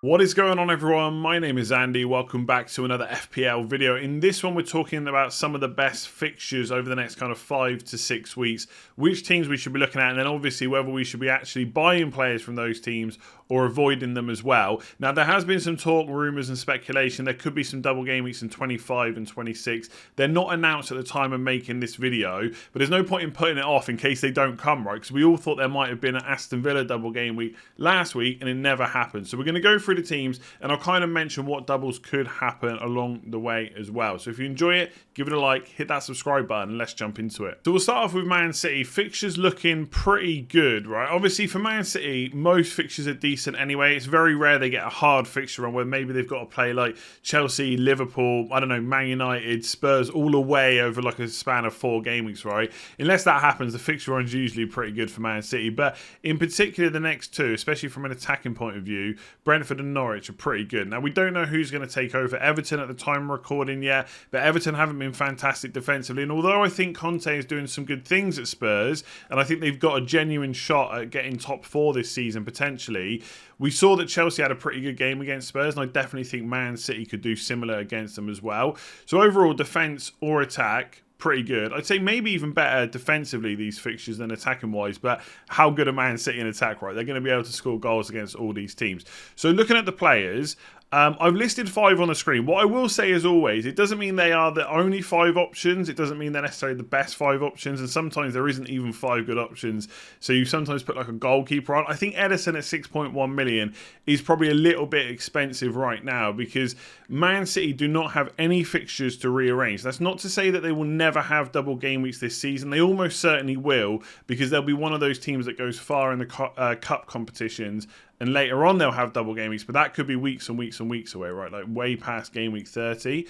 What is going on, everyone? My name is Andy. Welcome back to another FPL video. In this one, we're talking about some of the best fixtures over the next kind of 5 to 6 weeks, which teams we should be looking at, and then obviously whether we should be actually buying players from those teams or avoiding them as well. Now, there has been some talk, rumours and speculation. There could be some double game weeks in 25 and 26. They're not announced at the time of making this video, but there's no point in putting it off in case they don't come, right? Because we all thought there might have been an Aston Villa double game week last week, and it never happened. So we're going to go through the teams, and I'll kind of mention what doubles could happen along the way as well. So if you enjoy it, give it a like, hit that subscribe button, and let's jump into it. So we'll start off with Man City. Fixtures looking pretty good, right? Obviously for Man City, most fixtures are decent anyway. It's very rare they get a hard fixture on where maybe they've got to play like Chelsea, Liverpool, I don't know, Man United, Spurs all away over like a span of 4 game weeks, right? Unless that happens, the fixture run's usually pretty good for Man City. But in particular, the next two, especially from an attacking point of view, Brentford and Norwich are pretty good. Now, we don't know who's going to take over Everton at the time of recording yet, but Everton haven't been fantastic defensively. And although I think Conte is doing some good things at Spurs, and I think they've got a genuine shot at getting top 4 this season potentially, we saw that Chelsea had a pretty good game against Spurs, and I definitely think Man City could do similar against them as well. So overall, defence or attack, pretty good. I'd say maybe even better defensively, these fixtures, than attacking-wise, but how good are Man City in attack, right? They're going to be able to score goals against all these teams. So looking at the players, I've listed 5 on the screen. What I will say, as always, it doesn't mean they are the only 5 options. It doesn't mean they're necessarily the best 5 options, and sometimes there isn't even 5 good options. So you sometimes put like a goalkeeper on. I think Ederson at 6.1 million is probably a little bit expensive right now because Man City do not have any fixtures to rearrange. That's not to say that they will never have double game weeks this season. They almost certainly will, because they'll be one of those teams that goes far in the cup competitions, and later on they'll have double game weeks, but that could be weeks and weeks and weeks away, right? Like way past game week 30.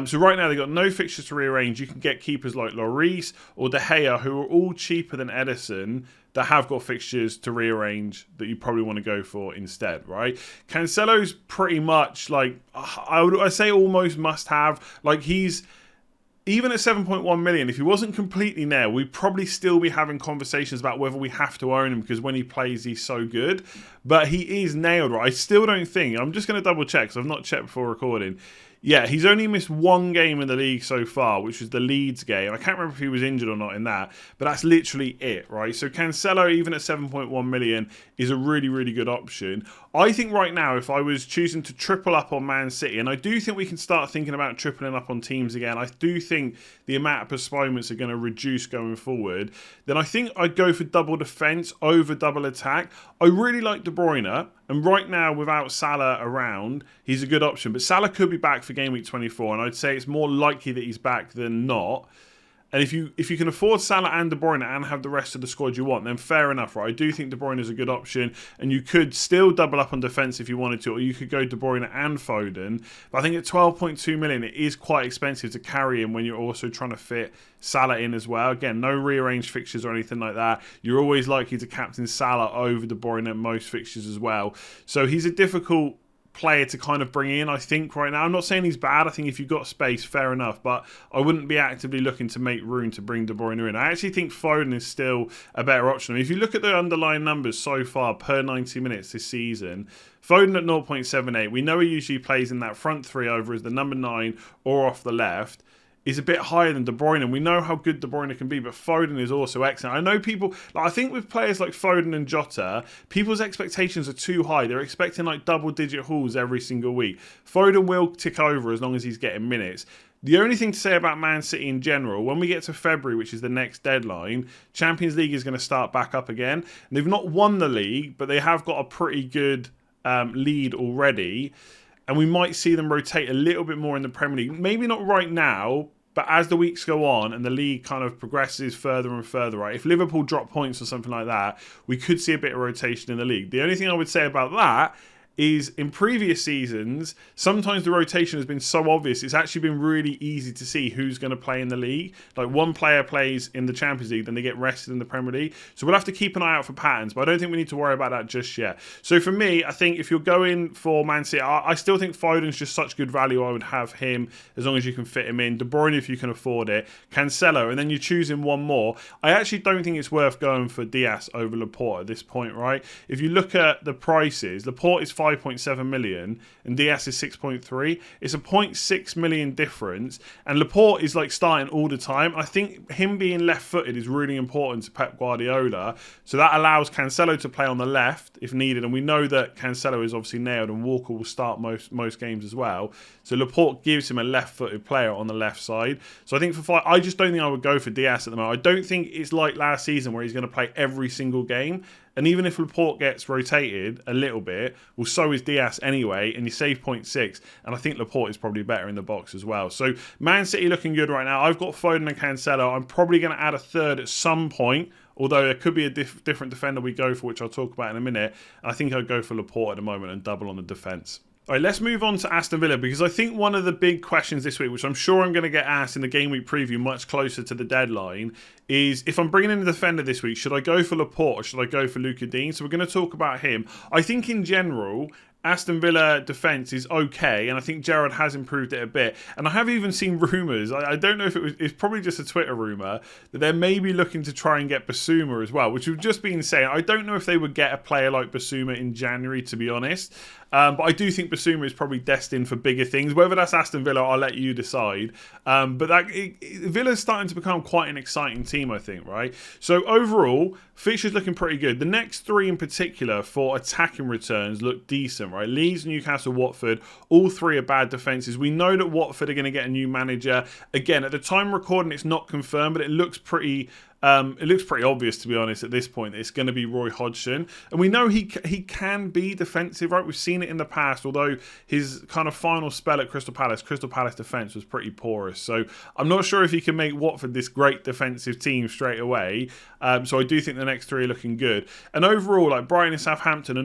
So right now they've got no fixtures to rearrange. You can get keepers like Lloris or De Gea, who are all cheaper than Ederson, that have got fixtures to rearrange that you probably want to go for instead, right? Cancelo's pretty much like, I say almost must have. Like he's, even at 7.1 million, if he wasn't completely nailed, we'd probably still be having conversations about whether we have to own him because when he plays, he's so good. But he is nailed, right? I still don't think, I'm just going to double check because I've not checked before recording. Yeah, he's only missed 1 game in the league so far, which was the Leeds game. I can't remember if he was injured or not in that, but that's literally it, right? So Cancelo, even at 7.1 million, is a really, really good option. I think right now, if I was choosing to triple up on Man City, and I do think we can start thinking about tripling up on teams again, I do think the amount of postponements are going to reduce going forward, then I think I'd go for double defence over double attack. I really like De Bruyne, and right now, without Salah around, he's a good option. But Salah could be back for game week 24, and I'd say it's more likely that he's back than not. And if you can afford Salah and De Bruyne and have the rest of the squad you want, then fair enough, right? I do think De Bruyne is a good option, and you could still double up on defence if you wanted to, or you could go De Bruyne and Foden. But I think at 12.2 million, it is quite expensive to carry him when you're also trying to fit Salah in as well. Again, no rearranged fixtures or anything like that. You're always likely to captain Salah over De Bruyne at most fixtures as well. So he's a difficult player to kind of bring in, I think, right now. I'm not saying he's bad. I think if you've got space, fair enough, but I wouldn't be actively looking to make room to bring De Bruyne in. I actually think Foden is still a better option. I mean, if you look at the underlying numbers so far per 90 minutes this season, Foden at 0.78, we know he usually plays in that front 3 over as the number 9 or off the left, is a bit higher than De Bruyne, and we know how good De Bruyne can be, but Foden is also excellent. I know people, like, I think with players like Foden and Jota, people's expectations are too high. They're expecting like double-digit hauls every single week. Foden will tick over as long as he's getting minutes. The only thing to say about Man City in general, when we get to February, which is the next deadline, Champions League is going to start back up again. And they've not won the league, but they have got a pretty good lead already. And we might see them rotate a little bit more in the Premier League. Maybe not right now, but as the weeks go on and the league kind of progresses further and further, right? If Liverpool drop points or something like that, we could see a bit of rotation in the league. The only thing I would say about that is in previous seasons, sometimes the rotation has been so obvious, it's actually been really easy to see who's going to play in the league. Like one player plays in the Champions League, then they get rested in the Premier League. So we'll have to keep an eye out for patterns, but I don't think we need to worry about that just yet. So for me, I think if you're going for Man City, I still think Foden's just such good value. I would have him as long as you can fit him in. De Bruyne if you can afford it. Cancelo, and then you're choosing one more. I actually don't think it's worth going for Diaz over Laporte at this point, right? If you look at the prices, Laporte is 5.7 million and Diaz is 6.3. It's a 0.6 million difference. And Laporte is like starting all the time. I think him being left-footed is really important to Pep Guardiola. So that allows Cancelo to play on the left if needed. And we know that Cancelo is obviously nailed and Walker will start most games as well. So Laporte gives him a left-footed player on the left side. So I think I just don't think I would go for Diaz at the moment. I don't think it's like last season where he's going to play every single game. And even if Laporte gets rotated a little bit, well, so is Diaz anyway, and you save 0.6. And I think Laporte is probably better in the box as well. So Man City looking good right now. I've got Foden and Cancelo. I'm probably going to add a third at some point, although there could be a different defender we go for, which I'll talk about in a minute. And I think I'd go for Laporte at the moment and double on the defence. All right, let's move on to Aston Villa, because I think one of the big questions this week, which I'm sure I'm going to get asked in the game week preview much closer to the deadline, is if I'm bringing in a defender this week, should I go for Laporte or should I go for Luca Dean? So we're going to talk about him. I think in general, Aston Villa defence is okay, and I think Gerrard has improved it a bit. And I have even seen rumours, I don't know if it's probably just a Twitter rumour, that they're maybe looking to try and get Basuma as well, which we've just been saying. I don't know if they would get a player like Basuma in January, to be honest. But I do think Basuma is probably destined for bigger things. Whether that's Aston Villa, I'll let you decide. But Villa's starting to become quite an exciting team, I think, right? So overall, fixtures looking pretty good. The next three in particular for attacking returns look decent, right? Leeds, Newcastle, Watford, all three are bad defences. We know that Watford are going to get a new manager. Again, at the time recording, it's not confirmed, but it looks pretty obvious, to be honest, at this point. It's going to be Roy Hodgson. And we know he can be defensive, right? We've seen it in the past, although his kind of final spell at Crystal Palace defence was pretty porous. So I'm not sure if he can make Watford this great defensive team straight away. So I do think the next three are looking good. And overall, like Brighton and Southampton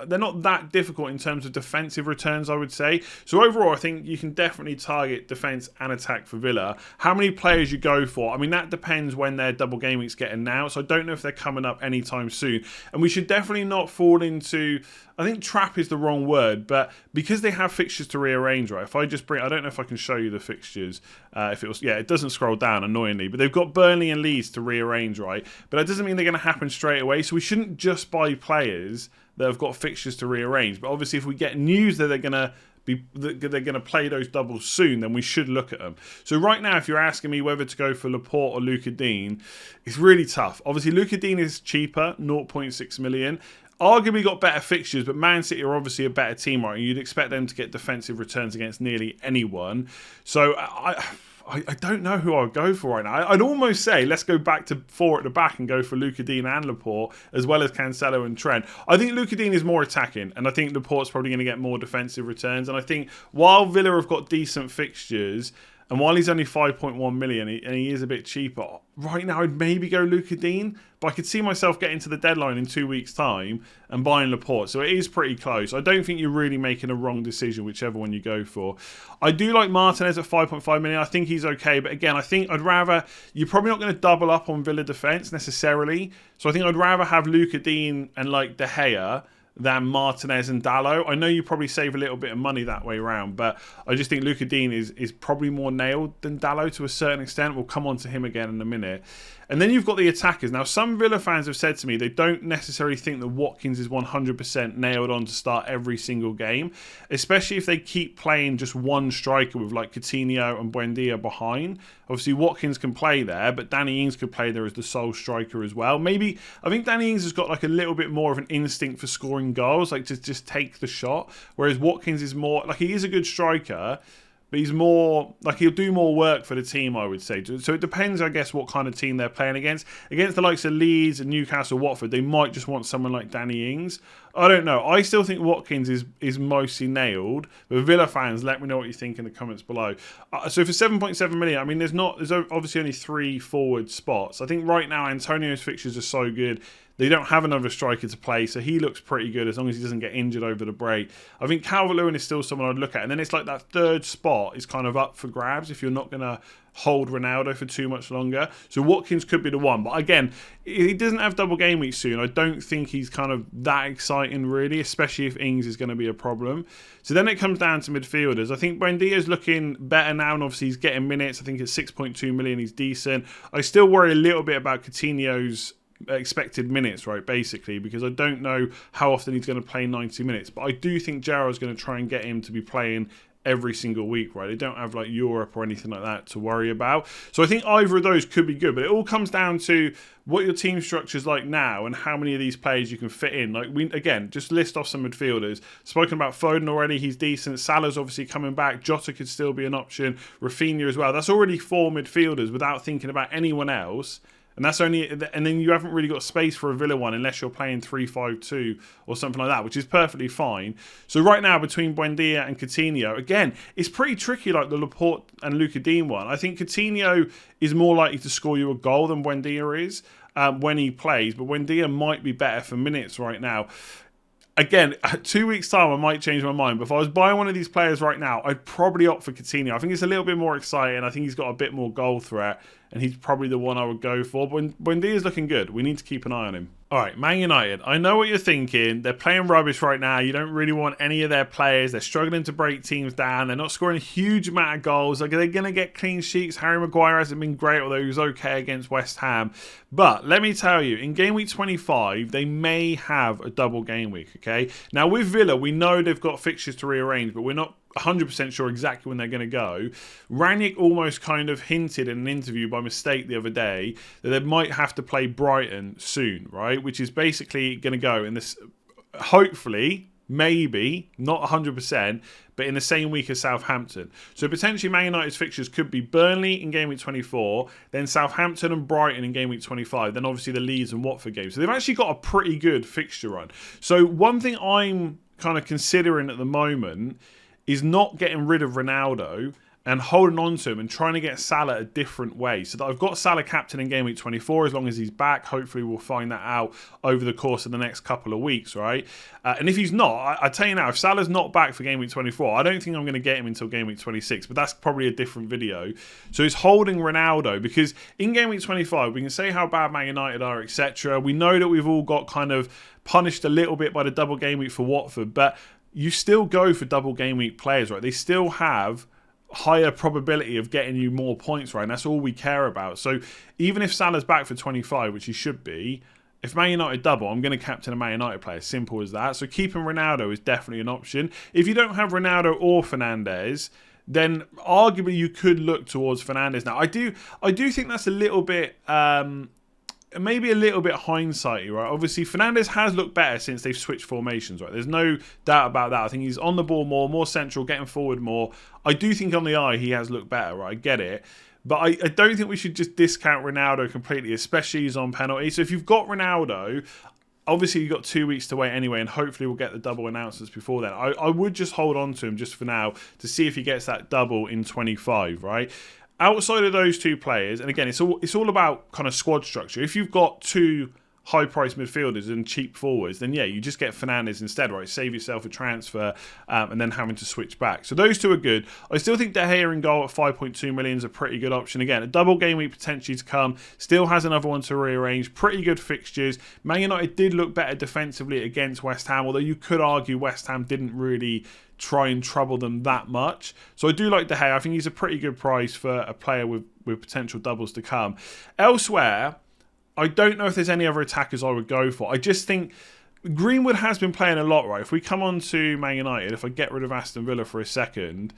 they're not that difficult in terms of defensive returns, I would say. So overall, I think you can definitely target defence and attack for Villa. How many players you go for? I mean, that depends when their double game weeks get announced. So I don't know if they're coming up anytime soon. And we should definitely not fall into, I think trap is the wrong word, but because they have fixtures to rearrange, right? If I just I don't know if I can show you the fixtures. It doesn't scroll down, annoyingly, but they've got Burnley and Leeds to rearrange, right? But that doesn't mean they're going to happen straight away. So we shouldn't just buy players that have got fixtures to rearrange. But obviously, if we get news that they're going to play those doubles soon, then we should look at them. So right now, if you're asking me whether to go for Laporte or Luca Dean, it's really tough. Obviously, Luca Dean is cheaper, 0.6 million. Arguably got better fixtures, but Man City are obviously a better team, right? You'd expect them to get defensive returns against nearly anyone. So I don't know who I would go for right now. I'd almost say let's go back to four at the back and go for Luca Dean and Laporte, as well as Cancelo and Trent. I think Luca Dean is more attacking, and I think Laporte's probably going to get more defensive returns. And I think while Villa have got decent fixtures, and while he's only 5.1 million and he is a bit cheaper, right now I'd maybe go Luca Dean, but I could see myself getting to the deadline in 2 weeks' time and buying Laporte. So it is pretty close. I don't think you're really making a wrong decision, whichever one you go for. I do like Martinez at 5.5 million. I think he's okay, but again, I think I'd rather, you're probably not going to double up on Villa defence necessarily. So I think I'd rather have Luca Dean and like De Gea than Martinez and Dalot. I know you probably save a little bit of money that way around, but I just think Luca Dean is probably more nailed than Dalot to a certain extent. We'll come on to him again in a minute. And then you've got the attackers. Now, some Villa fans have said to me they don't necessarily think that Watkins is 100% nailed on to start every single game, especially if they keep playing just one striker with like Coutinho and Buendia behind. Obviously, Watkins can play there, but Danny Ings could play there as the sole striker as well. Maybe, I think Danny Ings has got like a little bit more of an instinct for scoring goals, like to just take the shot, whereas Watkins is more, like he is a good striker, but he's more, like he'll do more work for the team, I would say. So it depends, I guess, what kind of team they're playing against. Against the likes of Leeds and Newcastle, Watford, they might just want someone like Danny Ings. I don't know. I still think Watkins is mostly nailed. But Villa fans, let me know what you think in the comments below. So for 7.7 million, I mean, there's obviously only 3 forward spots. I think right now Antonio's fixtures are so good. They don't have another striker to play, so he looks pretty good as long as he doesn't get injured over the break. I think Calvert-Lewin is still someone I'd look at. And then it's like that third spot is kind of up for grabs if you're not going to hold Ronaldo for too much longer. So Watkins could be the one. But again, he doesn't have double game week soon. I don't think he's kind of that exciting really, especially if Ings is going to be a problem. So then it comes down to midfielders. I think Buendia's looking better now, and obviously he's getting minutes. I think at 6.2 million he's decent. I still worry a little bit about Coutinho's expected minutes, right, basically, because I don't know how often he's going to play 90 minutes. But I do think Gerrard's going to try and get him to be playing every single week, right? They don't have like Europe or anything like that to worry about. So I think either of those could be good, but it all comes down to what your team structure is like now and how many of these players you can fit in. Like, we again, just list off some midfielders. Spoken about Foden already, he's decent. Salah's obviously coming back. Jota could still be an option. Rafinha as well. That's already 4 midfielders without thinking about anyone else. And that's only, and then you haven't really got space for a Villa one unless you're playing 3-5-2 or something like that, which is perfectly fine. So right now between Buendia and Coutinho, again, it's pretty tricky, like the Laporte and Luka Dean one. I think Coutinho is more likely to score you a goal than Buendia is when he plays, but Buendia might be better for minutes right now. Again, 2 weeks' time, I might change my mind. But if I was buying one of these players right now, I'd probably opt for Coutinho. I think it's a little bit more exciting. I think he's got a bit more goal threat. And he's probably the one I would go for. But Buendia's looking good. We need to keep an eye on him. All right, Man United. I know what you're thinking. They're playing rubbish right now. You don't really want any of their players. They're struggling to break teams down. They're not scoring a huge amount of goals. Like, they're going to get clean sheets. Harry Maguire hasn't been great, although he was okay against West Ham. But let me tell you, in game week 25, they may have a double game week, okay? Now, with Villa, we know they've got fixtures to rearrange, but we're not 100% sure exactly when they're going to go. Ranić almost kind of hinted in an interview by mistake the other day that they might have to play Brighton soon, right? Which is basically going to go in this, hopefully, maybe, not 100%, but in the same week as Southampton. So potentially Man United's fixtures could be Burnley in game week 24, then Southampton and Brighton in game week 25, then obviously the Leeds and Watford games. So they've actually got a pretty good fixture run. So one thing I'm kind of considering at the moment is not getting rid of Ronaldo and holding on to him and trying to get Salah a different way. So that I've got Salah captain in game week 24 as long as he's back. Hopefully we'll find that out over the course of the next couple of weeks, right? And if he's not, I tell you now, if Salah's not back for game week 24, I don't think I'm going to get him until game week 26, but that's probably a different video. So he's holding Ronaldo because in game week 25, we can say how bad Man United are, etc. We know that we've all got kind of punished a little bit by the double game week for Watford, but you still go for double game week players, right? They still have higher probability of getting you more points, right? And that's all we care about. So even if Salah's back for 25, which he should be, if Man United double, I'm going to captain a Man United player. Simple as that. So keeping Ronaldo is definitely an option. If you don't have Ronaldo or Fernandes, then arguably you could look towards Fernandes. Now, I do think that's a little bit... maybe a little bit hindsighty, right? Obviously, Fernandes has looked better since they've switched formations, right? There's no doubt about that. I think he's on the ball more central, getting forward more. I do think on the eye he has looked better, right? I get it. But I don't think we should just discount Ronaldo completely, especially he's on penalty. So if you've got Ronaldo, obviously you've got 2 weeks to wait anyway, and hopefully we'll get the double announcements before then. I would just hold on to him just for now to see if he gets that double in 25, right? Outside of those two players, and again, it's all about kind of squad structure. If you've got two high-priced midfielders and cheap forwards, then yeah, you just get Fernandes instead, right? Save yourself a transfer and then having to switch back. So those two are good. I still think De Gea in goal at 5.2 million is a pretty good option. Again, a double game week potentially to come. Still has another one to rearrange. Pretty good fixtures. Man United did look better defensively against West Ham, although you could argue West Ham didn't really try and trouble them that much. So I do like De Gea. I think he's a pretty good price for a player with potential doubles to come. Elsewhere, I don't know if there's any other attackers I would go for. I just think Greenwood has been playing a lot, right? If we come on to Man United, if I get rid of Aston Villa for a second,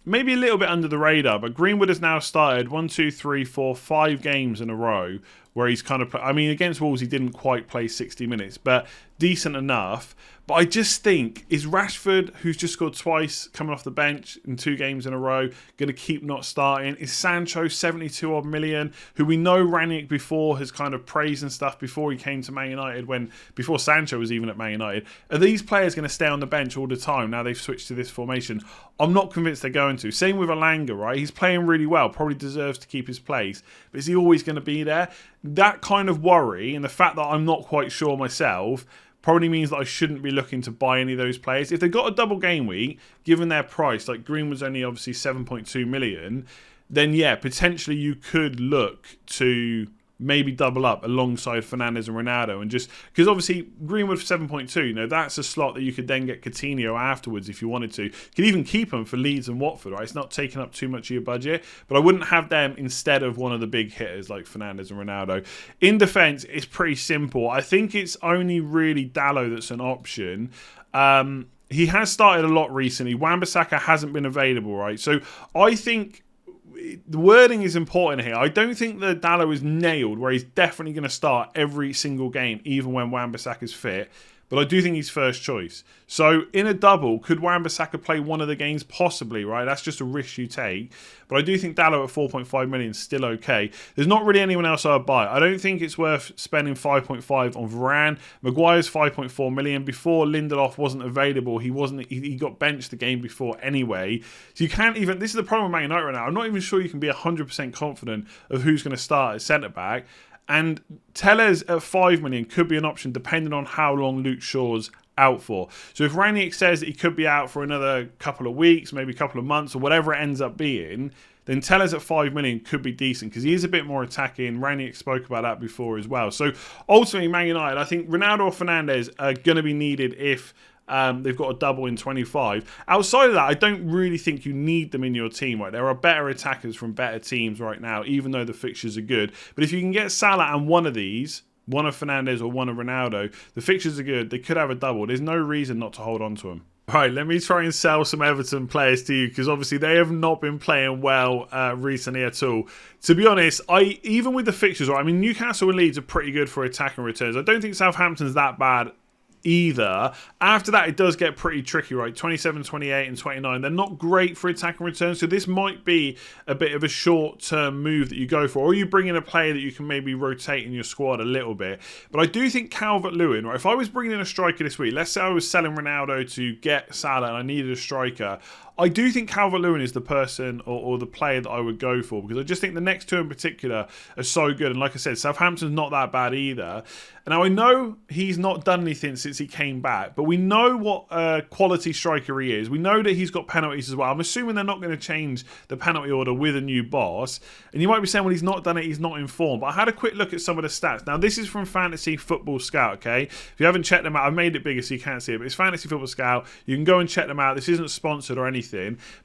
maybe a little bit under the radar, but Greenwood has now started 5 games in a row where he's kind of... I mean, against Wolves, he didn't quite play 60 minutes, but decent enough. But I just think, is Rashford, who's just scored twice, coming off the bench in 2 games in a row, going to keep not starting? Is Sancho, 72 odd million, who we know Ranić before has kind of praised and stuff before he came to Man United, before Sancho was even at Man United? Are these players going to stay on the bench all the time now they've switched to this formation? I'm not convinced they're going to. Same with Elanga, right? He's playing really well, probably deserves to keep his place, but is he always going to be there? That kind of worry, and the fact that I'm not quite sure myself, probably means that I shouldn't be looking to buy any of those players. If they've got a double game week, given their price, like Greenwood's only obviously 7.2 million, then yeah, potentially you could look to maybe double up alongside Fernandes and Ronaldo, and just because obviously Greenwood for 7.2, that's a slot that you could then get Coutinho afterwards if you wanted to. You could even keep them for Leeds and Watford, right? It's not taking up too much of your budget, but I wouldn't have them instead of one of the big hitters like Fernandes and Ronaldo. In defence, it's pretty simple. I think it's only really Dalot that's an option. He has started a lot recently. Wan-Bissaka hasn't been available, right? So I think the wording is important here. I don't think that Dalot is nailed where he's definitely going to start every single game, even when Wan-Bissaka is fit. But I do think he's first choice. So in a double, could Wan-Bissaka play one of the games? Possibly, right? That's just a risk you take. But I do think Dalot at 4.5 million is still okay. There's not really anyone else I would buy. I don't think it's worth spending 5.5 on Varane. Maguire's 5.4 million. Before Lindelof wasn't available, he got benched the game before anyway. So you can't even... This is the problem with Man United right now. I'm not even sure you can be 100% confident of who's going to start at centre-back. And Telles at 5 million could be an option depending on how long Luke Shaw's out for. So if Ranić says that he could be out for another couple of weeks, maybe a couple of months, or whatever it ends up being, then Telles at 5 million could be decent because he is a bit more attacking. Ranić spoke about that before as well. So ultimately, Man United, I think Ronaldo or Fernandes are going to be needed if they've got a double in 25. Outside of that, I don't really think you need them in your team. Right, there are better attackers from better teams right now, even though the fixtures are good. But if you can get Salah and one of these, one of Fernandes or one of Ronaldo, the fixtures are good. They could have a double. There's no reason not to hold on to them. Right, let me try and sell some Everton players to you because obviously they have not been playing well recently at all. To be honest, even with the fixtures, right, I mean, Newcastle and Leeds are pretty good for attacking returns. I don't think Southampton's that bad either. After that, it does get pretty tricky, right? 27, 28 and 29. They're not great for attacking returns, so this might be a bit of a short-term move that you go for, or you bring in a player that you can maybe rotate in your squad a little bit. But I do think Calvert-Lewin, right? If I was bringing in a striker this week, let's say I was selling Ronaldo to get Salah and I needed a striker, I do think Calvert-Lewin is the person or the player that I would go for because I just think the next two in particular are so good. And like I said, Southampton's not that bad either. And now I know he's not done anything since he came back, but we know what a quality striker he is. We know that he's got penalties as well. I'm assuming they're not going to change the penalty order with a new boss. And you might be saying, well, he's not done it, he's not informed. But I had a quick look at some of the stats. Now, this is from Fantasy Football Scout, okay? If you haven't checked them out, I've made it bigger so you can't see it, but it's Fantasy Football Scout. You can go and check them out. This isn't sponsored or anything.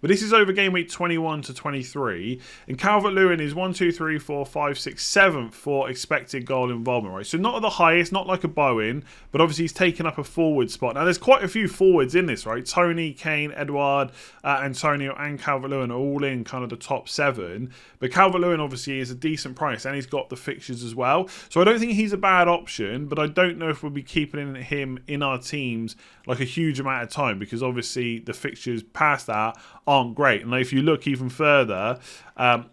But this is over game week 21 to 23. And Calvert-Lewin is 1, 2, 3, 4, 5, 6, 7th for expected goal involvement, right? So not at the highest, not like a Bowen, but obviously he's taken up a forward spot. Now there's quite a few forwards in this, right? Tony, Kane, Edouard, Antonio and Calvert-Lewin are all in kind of the top 7. But Calvert-Lewin obviously is a decent price and he's got the fixtures as well. So I don't think he's a bad option, but I don't know if we'll be keeping him in our teams like a huge amount of time because obviously the fixtures past that aren't great. And if you look even further,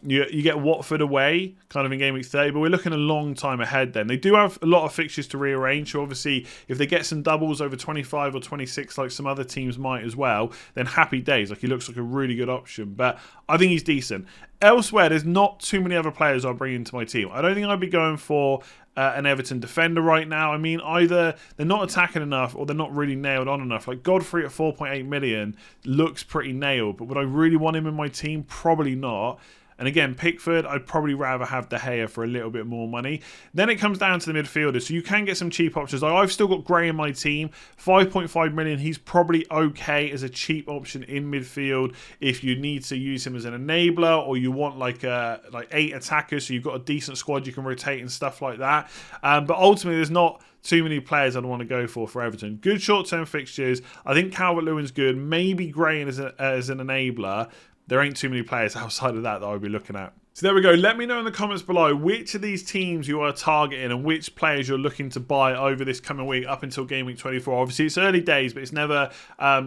you get Watford away kind of in game week 30, but we're looking a long time ahead then. They do have a lot of fixtures to rearrange, so obviously if they get some doubles over 25 or 26 like some other teams might as well, then happy days. Like he looks like a really good option, but I think he's decent. Elsewhere, there's not too many other players I'll bring into my team. I don't think I'd be going for an Everton defender right now. I mean, either they're not attacking enough or they're not really nailed on enough. Like Godfrey at 4.8 million looks pretty nailed, but would I really want him in my team? Probably not. And again, Pickford, I'd probably rather have De Gea for a little bit more money. Then it comes down to the midfielders. So you can get some cheap options. Like I've still got Gray in my team. 5.5 million. He's probably okay as a cheap option in midfield if you need to use him as an enabler or you want like 8 attackers so you've got a decent squad you can rotate and stuff like that. But ultimately, there's not too many players I'd want to go for Everton. Good short-term fixtures. I think Calvert-Lewin's good. Maybe Gray as an enabler. There ain't too many players outside of that I would be looking at. So there we go. Let me know in the comments below which of these teams you are targeting and which players you're looking to buy over this coming week up until game week 24. Obviously, it's early days, but it's never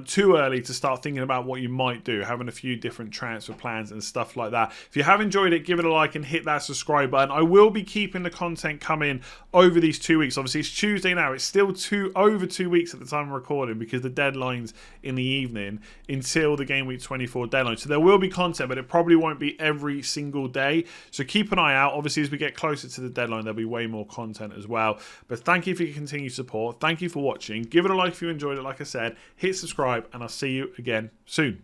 too early to start thinking about what you might do, having a few different transfer plans and stuff like that. If you have enjoyed it, give it a like and hit that subscribe button. I will be keeping the content coming over these 2 weeks. Obviously, it's Tuesday now. It's still over 2 weeks at the time of recording because the deadline's in the evening until the game week 24 deadline. So there will be content, but it probably won't be every single day. So keep an eye out. Obviously, as we get closer to the deadline, there'll be way more content as well. But thank you for your continued support. Thank you for watching. Give it a like if you enjoyed it. Like I said, hit subscribe, and I'll see you again soon.